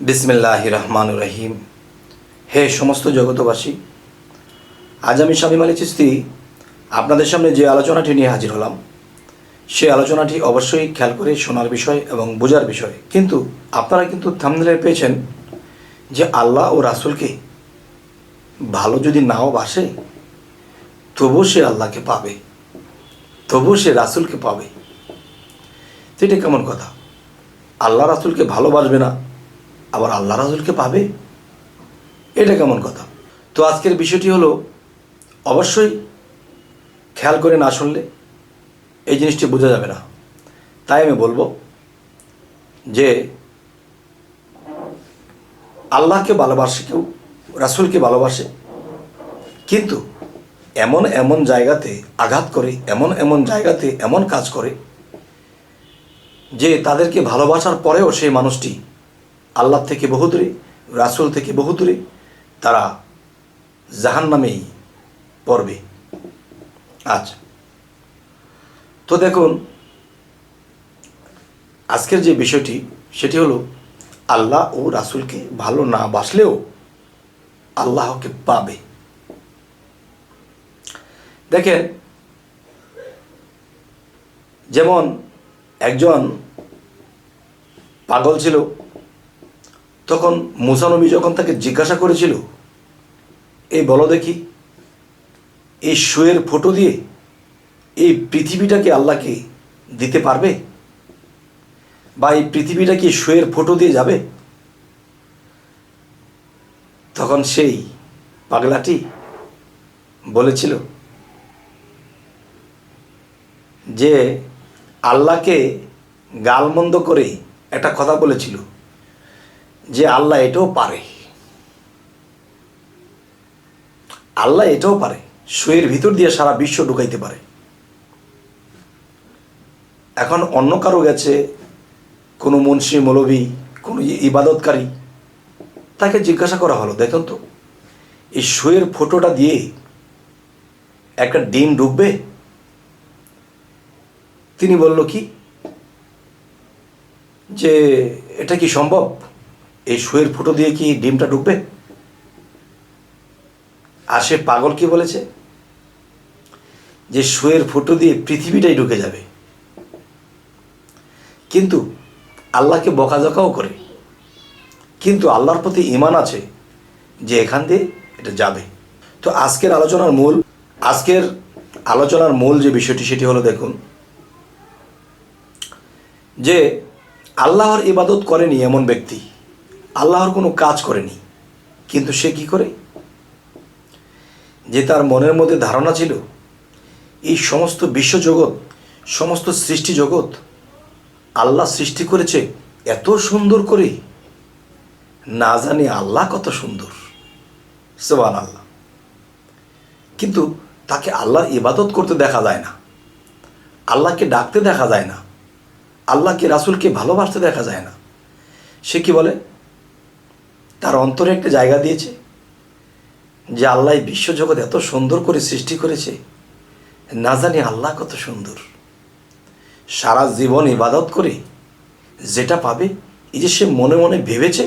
বিসমিল্লাহির রহমানির রহিম। হে সমস্ত জগতবাসী, আজ আমি শামীম আলী চিশতি আপনাদের সামনে যে আলোচনাটি নিয়ে হাজির হলাম, সে আলোচনাটি অবশ্যই খেয়াল করে শোনার বিষয় এবং বোঝার বিষয়। কিন্তু আপনারা কিন্তু থাম্বনেলে পেয়েছেন যে আল্লাহ ও রাসূলকে ভালো যদি নাও বাসে, তবুও সে আল্লাহকে পাবে, তবুও সে রাসূলকে পাবে। তো এটা কেমন কথা? আল্লাহ রাসূলকে ভালোবাসবে না, আবার আল্লাহ রাসূলকে পাবে, এটা কেমন কথা? তো আজকের বিষয়টি হলো, অবশ্যই খেয়াল করে না শুনলে এই জিনিসটি বোঝা যাবে না। তাই আমি বলবো যে আল্লাহকে ভালোবাসে কেউ, রাসূলকে ভালোবাসে, কিন্তু এমন এমন জায়গাতে আঘাত করে, এমন এমন জায়গাতে এমন কাজ করে যে তাদেরকে ভালোবাসার পরেও সেই মানুষটি আল্লাহ থেকে বহু দূরে, রাসূল থেকে বহু দূরে, তারা জাহান্নামেই পড়বে। আচ্ছা, তো দেখুন, আজকের যে বিষয়টি সেটি হলো, আল্লাহ ও রাসূলকে ভালো না বাসলেও আল্লাহকে পাবে। দেখেন, যেমন একজন পাগল ছিল, তখন মুসা নবী যখন তাকে জিজ্ঞাসা করেছিল, এই বলো দেখি, এই শুয়ের ফটো দিয়ে এই পৃথিবীটাকে আল্লাহকে দিতে পারবে, বা এই পৃথিবীটা কি শুয়ের ফটো দিয়ে যাবে? তখন সেই পাগলাটি বলেছিল যে আল্লাহকে গালমন্দ করে একটা কথা বলেছিল যে আল্লাহ এটাও পারে, আল্লাহ এটাও পারে, শুয়ের ভিতর দিয়ে সারা বিশ্ব ঢুকাইতে পারে। এখন অন্য কারো গেছে, কোনো মুন্সি মৌলবি, কোনো ইবাদতকারী, তাকে জিজ্ঞাসা করা হলো, দেখুন তো, এই শুয়ের ফটোটা দিয়ে একটা ডিম ঢুকবে? তিনি বলল কি যে এটা কি সম্ভব, এই শুয়ের ফটো দিয়ে কি ডিমটা ঢুকবে? আর সে পাগল কি বলেছে যে শুয়ের ফটো দিয়ে পৃথিবীটাই ঢুকে যাবে। কিন্তু আল্লাহকে বকাঝকাও করে, কিন্তু আল্লাহর প্রতি ঈমান আছে যে এখান দিয়ে এটা যাবে। তো আজকের আলোচনার মূল যে বিষয়টি সেটি হলো, দেখুন, যে আল্লাহর ইবাদত করেনি এমন ব্যক্তি, আল্লাহর কোনো কাজ করেনি, কিন্তু সে কি করে, যে তার মনের মধ্যে ধারণা ছিল এই সমস্ত বিশ্বজগৎ, সমস্ত সৃষ্টি জগৎ আল্লাহ সৃষ্টি করেছে এত সুন্দর করে, না জানি আল্লাহ কত সুন্দর, সুবহানাল্লাহ। কিন্তু তাকে আল্লাহর ইবাদত করতে দেখা যায় না, আল্লাহকে ডাকতে দেখা যায় না, আল্লাহকে রাসূলকে ভালোবাসতে দেখা যায় না। সে কি বলে, তার অন্তরে একটা জায়গা দিয়েছে যে আল্লাহ বিশ্বজগৎ এত সুন্দর করে সৃষ্টি করেছে, না জানি আল্লাহ কত সুন্দর। সারা জীবন ইবাদত করে যেটা পাবে, এই যে সে মনে মনে ভেবেছে,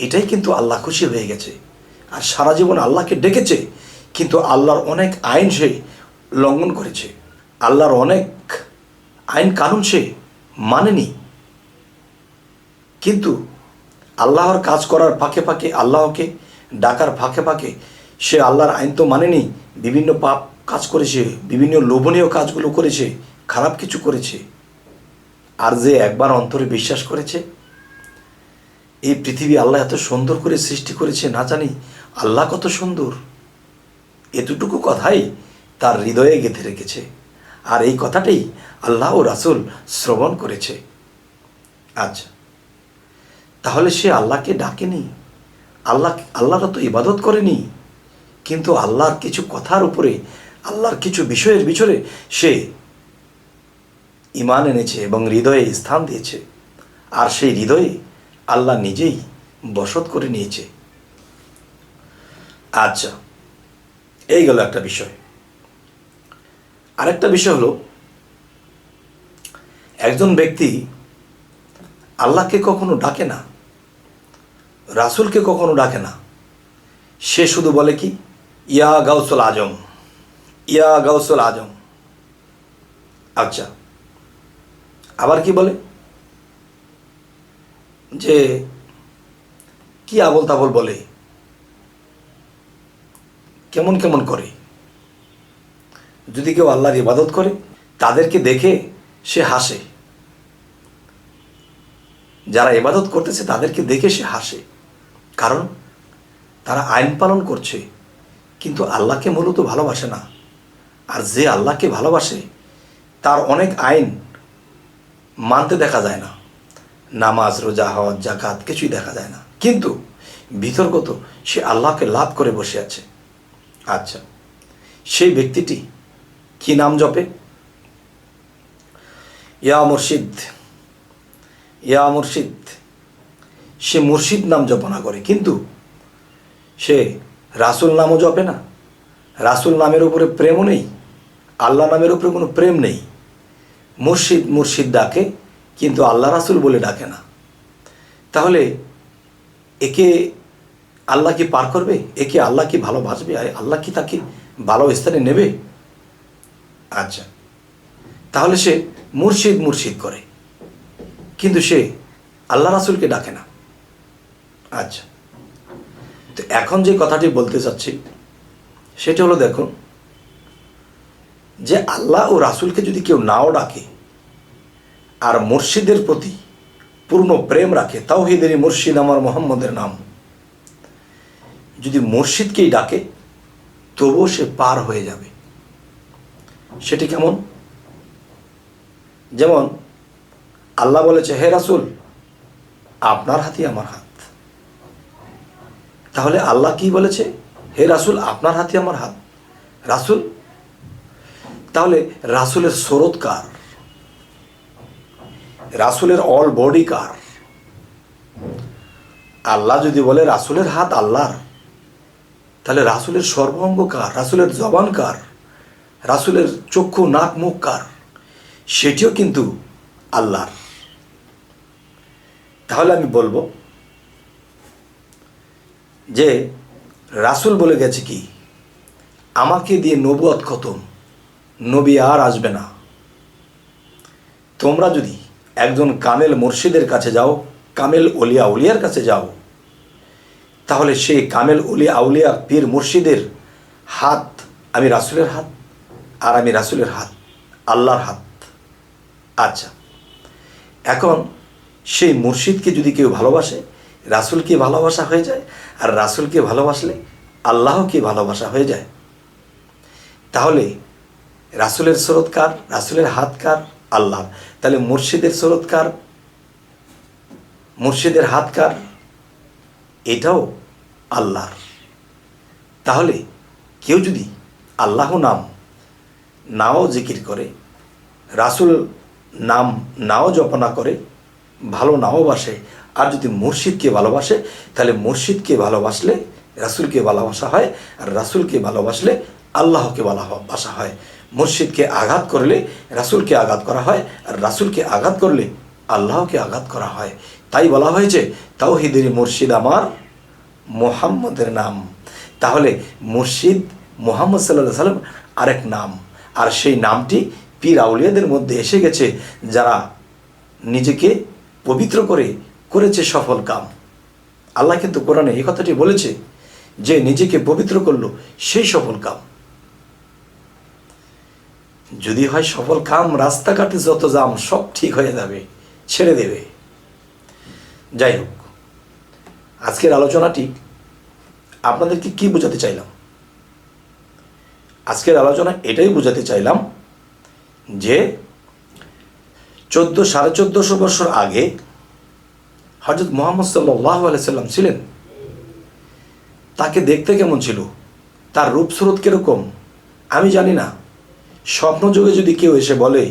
এটাই কিন্তু আল্লাহ খুশি হয়ে গেছে। আর সারা জীবন আল্লাহকে ডেকেছে, কিন্তু আল্লাহর অনেক আইন সে লঙ্ঘন করেছে, আল্লাহর অনেক আইন কানুন সে মানেনি। কিন্তু আল্লাহর কাজ করার ফাঁকে ফাঁকে, আল্লাহকে ডাকার ফাঁকে ফাঁকে সে আল্লাহর আইন তো মানেনি, বিভিন্ন পাপ কাজ করেছে, বিভিন্ন লোভনীয় কাজগুলো করেছে, খারাপ কিছু করেছে। আর যে একবার অন্তরে বিশ্বাস করেছে এই পৃথিবী আল্লাহ এত সুন্দর করে সৃষ্টি করেছে, না জানি আল্লাহ কত সুন্দর, এতটুকু কথাই তার হৃদয়ে গেঁথে রেখেছে। আর এই কথাটাই আল্লাহ ও রাসূল শ্রবণ করেছে। আচ্ছা, তাহলে সে আল্লাহকে ডাকেনি, আল্লাহর তো ইবাদত করেনি, কিন্তু আল্লাহর কিছু কথার উপরে, আল্লাহর কিছু বিষয়ের ভিতরে সে ঈমান এনেছে এবং হৃদয়ে স্থান দিয়েছে। আর সেই হৃদয়ে আল্লাহ নিজেই বসত করে নিয়েছে। আচ্ছা, এই গেল একটা বিষয়। আরেকটা বিষয় হলো, একজন ব্যক্তি আল্লাহকে কখনো ডাকে না, রাসূলকে কখনো ডাকে না। সে শুধু বলে কি, ইয়া গাউসুল আজম, ইয়া গাউসুল আজম। আচ্ছা, আবার কি বলে যে কি আবল তাবল বলে, কেমন কেমন করে। যদি কেউ আল্লাহর ইবাদত করে তাদেরকে দেখে সে হাসে, যারা ইবাদত করতেছে তাদেরকে দেখে সে হাসে, কারণ তারা আইন পালন করছে কিন্তু আল্লাহকে মূলত ভালোবাসে না। আর যে আল্লাহকে ভালোবাসে তার অনেক আইন মানতে দেখা যায় না, নামাজ, রোজা, হজ, জাকাত কিছুই দেখা যায় না, কিন্তু বিতর্কত সে আল্লাহকে লাভ করে বসে আছে। আচ্ছা, সেই ব্যক্তিটি কি নাম জপে? ইয়া মুর্শিদ, ইয়া মুর্শিদ। সে মুর্শিদ নাম জপনা করে, কিন্তু সে রাসূল নামও জপে না। রাসূল নামের উপরে প্রেমও নেই, আল্লাহ নামের উপরে কোনো প্রেম নেই। মুর্শিদ মুর্শিদ ডাকে, কিন্তু আল্লাহ রাসূল বলে ডাকে না। তাহলে একে আল্লাহ কি পার করবে? একে আল্লাহ কি ভালোবাসবে? আল্লাহ কি তাকে ভালো স্থানে নেবে? আচ্ছা, তাহলে সে মুর্শিদ মুর্শিদ করে, কিন্তু সে আল্লাহ রাসূলকে ডাকে না। আচ্ছা, তো এখন যে কথাটি বলতে চাচ্ছি সেটা হলো, দেখুন, যে আল্লাহ ও রাসূলকে যদি কেউ নাও ডাকে আর মুর্শিদের প্রতি পূর্ণ প্রেম রাখে, তাওহীদেরই মুর্শিদ আমার মুহাম্মদের নাম, যদি মুর্শিদকেই ডাকে তবুও সে পার হয়ে যাবে। সেটি কেমন? যেমন আল্লাহ বলেছে, হে রাসূল, আপনার হাতই আমার হাত। তাহলে আল্লাহ কি বলেছে? হে রাসূল, আপনার হাতই আমার হাত। রাসূল, তাহলে রাসূলের স্রোত কার? রাসূলের অল বডি কার? আল্লাহ যদি বলে রাসূলের হাত আল্লাহর, তাহলে রাসূলের সর্বাঙ্গ কার? রাসূলের জবান কার? রাসূলের চক্ষু, নাক, মুখ কার? সেটিও কিন্তু আল্লাহর। তাহলে আমি বলবো যে রাসূল বলে গেছে কি, আমাকে দিয়ে নবুয়ত খতম, নবী আর আসবে না। তোমরা যদি একজন কামেল মুর্শিদের কাছে যাও, কামেল ওলিয়া উলিয়ার কাছে যাও, তাহলে সেই কামেল উলিয়া আউলিয়া পীর মুর্শিদের হাত আমি রাসূলের হাত, আর আমি রাসূলের হাত আল্লাহর হাত। আচ্ছা, এখন সেই মুর্শিদকে যদি কেউ ভালোবাসে, রাসূলকে ভালোবাসা হয়ে যায়, আর রাসূলকে ভালোবাসলে আল্লাহকে ভালোবাসা হয়ে যায়। তাহলে রাসূলের স্রোত কার? রাসূলের হাত কার? আল্লাহ। তাহলে মুর্শিদের স্রোত কার? মুর্শিদের হাত কার? এটাও আল্লাহর। তাহলে কেউ যদি আল্লাহ নাম নাও জিকির করে, রাসূল নাম নাও জপনা করে, ভালো নাও বাসে, আর যদি মুর্শিদকে ভালোবাসে, তাহলে মুর্শিদকে ভালোবাসলে রাসূলকে ভালোবাসা হয়, আর রাসূলকে ভালোবাসলে আল্লাহকে ভালোবাসা হয়। মুর্শিদকে আঘাত করলে রাসূলকে আঘাত করা হয়, আর রাসূলকে আঘাত করলে আল্লাহকে আঘাত করা হয়। তাই বলা হয়েছে, তাওহীদের মুর্শিদ আমার মুহাম্মদের নাম। তাহলে মুর্শিদ মুহাম্মদ সাল্লাল্লাহু আলাইহি ওয়াসাল্লাম আরেক নাম, আর সেই নামটি পীর আউলিয়াদের মধ্যে এসে গেছে, যারা নিজেকে পবিত্র করে করেছে সফল কাম। আল্লাহ কিন্তু কোরআনে এই কথাটি বলেছে যে নিজেকে পবিত্র করলো সেই সফল কাম। যদি হয় সফল কাম, রাস্তাঘাটে যত জাম সব ঠিক হয়ে যাবে, ছেড়ে দেবে। যাই হোক, আজকের আলোচনাটি আপনাদেরকে কি বোঝাতে চাইলাম? আজকের আলোচনা এটাই বোঝাতে চাইলাম যে 1450 বছর আগে হযরত মুহাম্মদ সাল্লাল্লাহু আলাইহি সাল্লাম ছিলেন। তাকে দেখতে কেমন ছিল, তার রূপ স্রোত কিরকম আমি জানি না। স্বপ্নযোগে যদি কেউ এসে বলে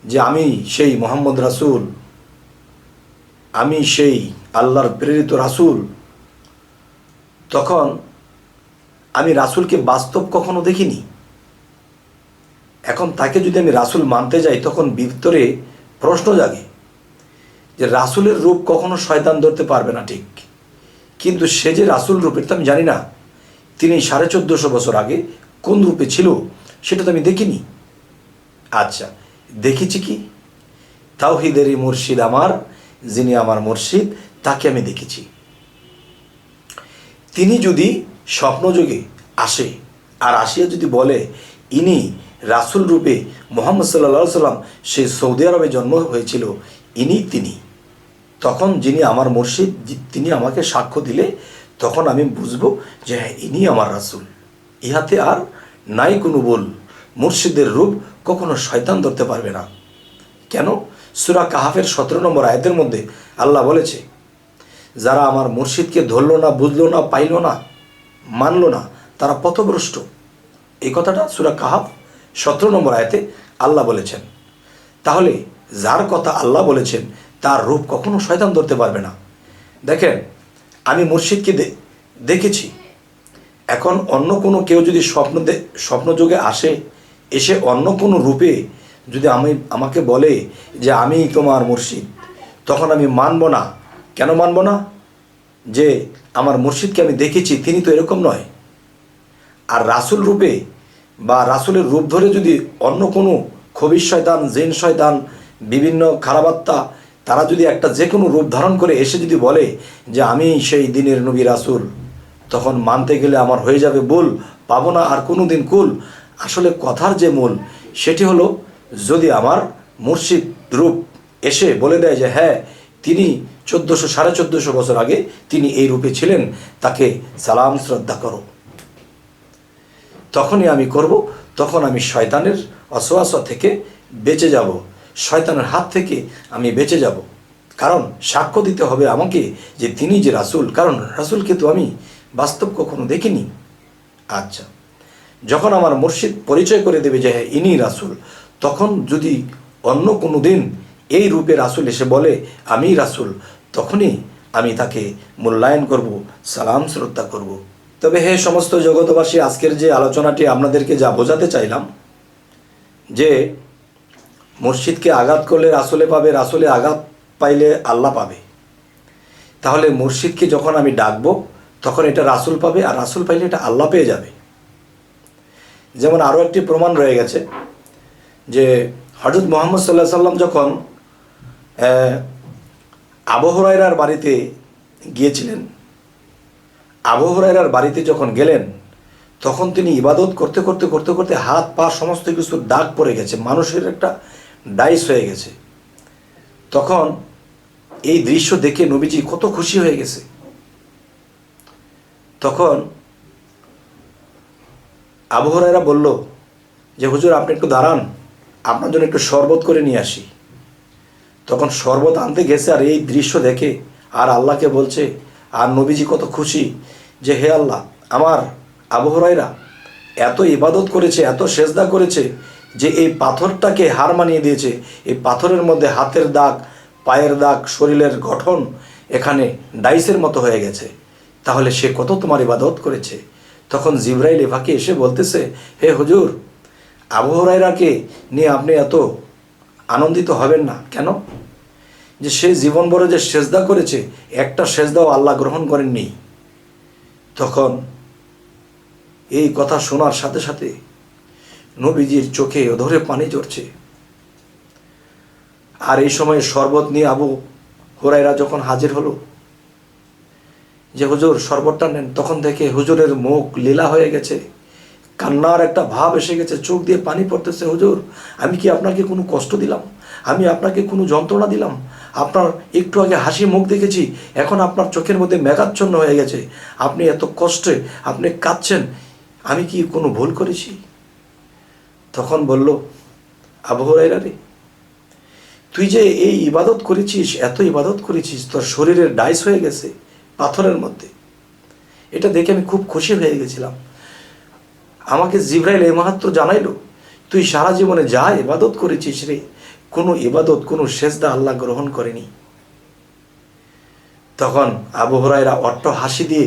যে আমি সেই মুহাম্মদ রাসূল, আমি সেই আল্লাহর প্রেরিত রাসূল, তখন আমি রাসূলকে বাস্তব কখনো দেখিনি। এখন তাকে যদি আমি রাসূল মানতে যাই, তখন ভিতরে প্রশ্ন জাগে যে রাসূলের রূপ কখনো শয়তান ধরতে পারবে না, ঠিক, কিন্তু সে যে রাসূল রূপের তো আমি জানি না। তিনি 1450 বছর আগে কোন রূপে ছিল সেটা তো আমি দেখিনি। আচ্ছা, দেখেছি কি? তাওহীদেরই মুর্শিদ আমার, যিনি আমার মুর্শিদ, তাকে আমি দেখেছি। তিনি যদি স্বপ্নযোগে আসে আর আসিয়া যদি বলে ইনি রাসূল রূপে মুহাম্মদ সাল্লাল্লাহু আলাইহি সাল্লাম, সে সৌদি আরবে জন্ম হয়েছিল, তিনি, তখন যিনি আমার মুর্শিদ তিনি আমাকে সাক্ষ্য দিলে তখন আমি বুঝবো যে হ্যাঁ, ইনি আমার রাসূল। ইহাতে আর নাই কোনো বল, মুর্শিদের রূপ কখনো শয়তান ধরতে পারবে না। কেন? সূরা কাহাফের 17 নম্বর আয়াতের মধ্যে আল্লাহ বলেছে, যারা আমার মুর্শিদকে ধরল না, বুঝলো না, পাইল না, মানল না, তারা পথভ্রষ্ট। এই কথাটা সূরা কাহাফ 17 নম্বর আয়াতে আল্লাহ বলেছেন। তাহলে যার কথা আল্লাহ বলেছেন তার রূপ কখনো শয়তান ধরতে পারবে না। দেখেন, আমি মুর্শিদকে দেখেছি। এখন অন্য কোনো কেউ যদি স্বপ্নযোগে আসে, এসে অন্য কোনো রূপে যদি আমাকে বলে যে আমি তোমার মুর্শিদ, তখন আমি মানব না। কেন মানব না? যে আমার মুর্শিদকে আমি দেখেছি, তিনি তো এরকম নয়। আর রাসূল রূপে বা রাসূলের রূপ ধরে যদি অন্য কোনো খবিশ শয়তান, জিন শয়তান, বিভিন্ন খারাপাত্মা, তারা যদি একটা যে কোনো রূপ ধারণ করে এসে যদি বলে যে আমি সেই দিনের নবী রাসূল, তখন মানতে গেলে আমার হয়ে যাবে ভুল, পাবো না আর কোনো দিন কুল। আসলে কথার যে মূল সেটি হলো, যদি আমার মুর্শিদ রূপ এসে বলে দেয় যে হ্যাঁ, তিনি 1400-1450 বছর আগে তিনি এই রূপে ছিলেন, তাকে সালাম শ্রদ্ধা করো, তখনই আমি করব। তখন আমি শয়তানের অসওয়াসা থেকে বেঁচে যাব, শয়তানের হাত থেকে আমি বেঁচে যাব। কারণ সাক্ষ্য দিতে হবে আমাকে যে তিনি যে রাসূল, কারণ রাসূলকে তো আমি বাস্তব কখনো দেখিনি। আচ্ছা, যখন আমার মুর্শিদ পরিচয় করে দেবে যে হ্যাঁ, ইনি রাসূল, তখন যদি অন্য কোনো দিন এই রূপে রাসূল এসে বলে আমি রাসূল, তখনই আমি তাকে মূল্যায়ন করব, সালাম শ্রদ্ধা করব। তবে হে সমস্ত জগতবাসী, আজকের যে আলোচনাটি আপনাদেরকে যা বোঝাতে চাইলাম, যে মুর্শিদকে আঘাত করলে রাসূলে পাবে, রাসূলে আঘাত পাইলে আল্লাহ পাবে। তাহলে মুর্শিদকে যখন আমি ডাকবো তখন এটা রাসূল পাবে, আর রাসূল পাইলে এটা আল্লাহ পেয়ে যাবে। যেমন আরও একটি প্রমাণ রয়ে গেছে যে হযরত মুহাম্মদ সাল্লাল্লাহু আলাইহি সাল্লাম যখন আবু হুরায়রার বাড়িতে গিয়েছিলেন, আবু হুরায়রার বাড়িতে যখন গেলেন, তখন তিনি ইবাদত করতে করতে করতে করতে হাত পা সমস্ত কিছু দাগ পড়ে গেছে, মানুষের একটা ডাইস হয়ে গেছে। তখন এই দৃশ্য দেখে নবীজি কত খুশি হয়ে গেছে। তখন আবু হুরায়রা বলল যে হুজুর, আপনি একটু দাঁড়ান, আপনার জন্য একটু শরবত করে নিয়ে আসি। তখন শরবত আনতে গেছে, আর এই দৃশ্য দেখে আর আল্লাহকে বলছে, আর নবীজি কত খুশি যে হে আল্লাহ, আমার আবু হুরায়রা এত ইবাদত করেছে, এত সেজদা করেছে যে এই পাথরটাকে হার মানিয়ে দিয়েছে। এই পাথরের মধ্যে হাতের দাগ, পায়ের দাগ, শরীরের গঠন এখানে ডাইসের মতো হয়ে গেছে, তাহলে সে কত তোমার ইবাদত করেছে। তখন জিবরাইল এফাকে এসে বলতেছে, হে হুজুর, আবু হুরায়রাকে নিয়ে আপনি এত আনন্দিত হবেন না। কেন? যে সে জীবন ভরে যে সেজদা করেছে, একটা সেজদাও আল্লাহ গ্রহণ করেননি। তখন এই কথা শোনার সাথে সাথে নবীজির চোখে অধরে পানি ঝরছে। আর এই সময় শরবত নিয়ে আবু হুরায়রা যখন হাজির হলো যে হুজুর শরবতটা নেন, তখন দেখে হুজুরের মুখ লীলা হয়ে গেছে, কান্নার একটা ভাব এসে গেছে, চোখ দিয়ে পানি পড়তেছে। হুজুর, আমি কি আপনাকে কোনো কষ্ট দিলাম? আমি আপনাকে কোনো যন্ত্রণা দিলাম? আপনার একটু আগে হাসি মুখ দেখেছি, এখন আপনার চোখের মধ্যে মেঘাচ্ছন্ন হয়ে গেছে, আপনি এত কষ্টে আপনি কাঁদছেন, আমি কি কোনো ভুল করেছি? তখন বলল, আবু হুরায়রা রে, তুই যে এই ইবাদত করেছিস, এত ইবাদত করেছিস, তোর শরীরের ডাইস হয়ে গেছে পাথরের মধ্যে। এটা দেখে আমি খুব খুশি হয়ে গেছিলাম। আমাকে জিবরাইল এই মাহাত্ম জানাইলো, তুই সারা জীবনে যা ইবাদত করেছিস রে, কোনো ইবাদত, কোনো সেজদা আল্লাহ গ্রহণ করেনি। তখন আবু হুরায়রা অট্ট হাসি দিয়ে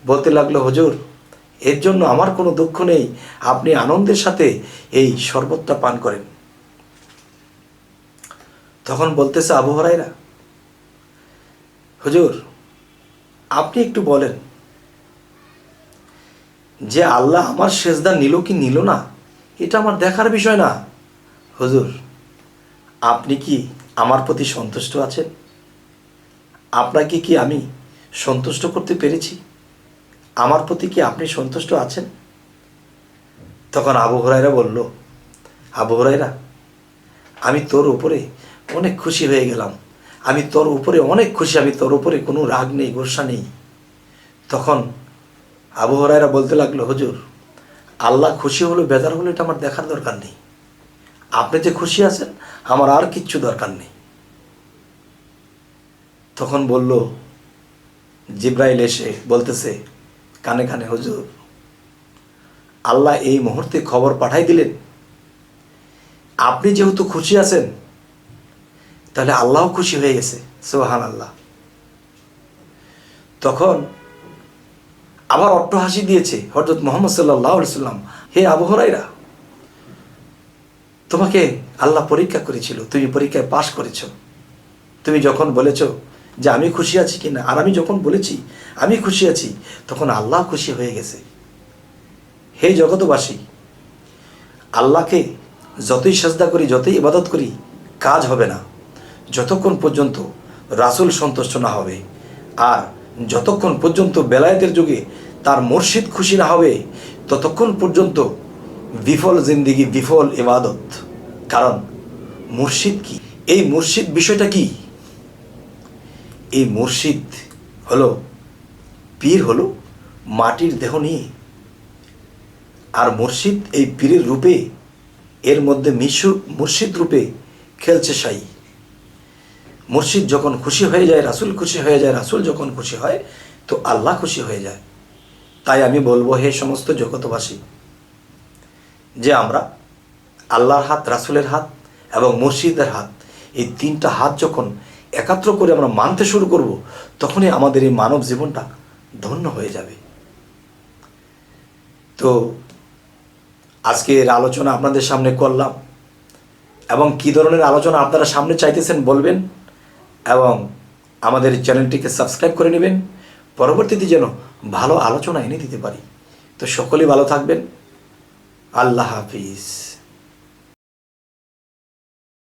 বলতে লাগলো, হুজুর, এর জন্য আমার কোনো দুঃখ নেই, আপনি আনন্দের সাথে এই শরবতটা পান করেন। তখন বলতেছে আবু হুরায়রা, হুজুর, আপনি একটু বলেন যে আল্লাহ আমার সেজদা নিল কি নিল না, এটা আমার দেখার বিষয় না। হুজুর, আপনি কি আমার প্রতি সন্তুষ্ট আছেন? আপনাকে কি আমি সন্তুষ্ট করতে পেরেছি? আমার প্রতি কি আপনি সন্তুষ্ট আছেন? তখন আবু হুরায়রা বলল, আবু হুরায়রা, আমি তোর উপরে অনেক খুশি হয়ে গেলাম, আমি তোর উপরে অনেক খুশি, আমি তোর উপরে কোনো রাগ নেই, গোসা নেই। তখন আবু হুরায়রা বলতে লাগলো, হুজুর, আল্লাহ খুশি হলো বেজার হলো এটা আমার দেখার দরকার নেই, আপনি যে খুশি আছেন আমার আর কিচ্ছু দরকার নেই। তখন বলল, জিব্রাইল এসে বলতেছে কানে কানে, হুজুর, আল্লাহ এই মুহূর্তে খবর পাঠাই দিলেন, আপনি যেহেতু খুশি আছেন তাহলে আল্লাহও খুশি হয়ে গেছে। সুবহানাল্লাহ। তখন আবার অট্টহাসি দিয়েছে হযরত মুহাম্মদ সাল্লাল্লাহু আলাইহি সাল্লাম, হে আবু হুরায়রা, তোমাকে আল্লাহ পরীক্ষা করেছিল, তুমি পরীক্ষায় পাশ করেছো। তুমি যখন বলেছো যে আমি খুশি আছি কিনা, আর আমি যখন বলেছি আমি খুশি আছি, তখন আল্লাহ খুশি হয়ে গেছে। হে জগতবাসী, আল্লাহকে যতই সাজদা করি, যতই ইবাদত করি, কাজ হবে না যতক্ষণ পর্যন্ত রাসূল সন্তুষ্ট না হবে, আর যতক্ষণ পর্যন্ত বেলায়েতের যুগে তার মুর্শিদ খুশি না হবে, ততক্ষণ পর্যন্ত বিফল জিন্দিগি, বিফল ইবাদত। কারণ মুর্শিদ কি? এই মুর্শিদ বিষয়টা কি? এই মুর্শিদ হলো, পীর হলো মাটির দেহ নিয়ে, আর মুর্শিদ এই পীরের রূপে, এর মধ্যে মুর্শিদ রূপে খেলছে সাই। মুর্শিদ যখন খুশি হয়ে যায়, রাসূল খুশি হয়ে যায়, রাসূল যখন খুশি হয় তো আল্লাহ খুশি হয়ে যায়। তাই আমি বলবো, হে সমস্ত জগতবাসী, যে আমরা আল্লাহর হাত, রাসূলের হাত এবং মুর্শিদের হাত, এই তিনটা হাত যখন একাত্র করে আমরা মানতে শুরু করব, তখনই আমাদের এই মানব জীবনটা ধন্য হয়ে যাবে। তো আজকের আলোচনা আপনাদের সামনে করলাম, এবং কী ধরনের আলোচনা আপনারা সামনে চাইতেছেন বলবেন, এবং আমাদের চ্যানেলটিকে সাবস্ক্রাইব করে নেবেন, পরবর্তীতে যেন ভালো আলোচনা এনে দিতে পারি। তো সকলেই ভালো থাকবেন। আল্লাহ হাফিজ।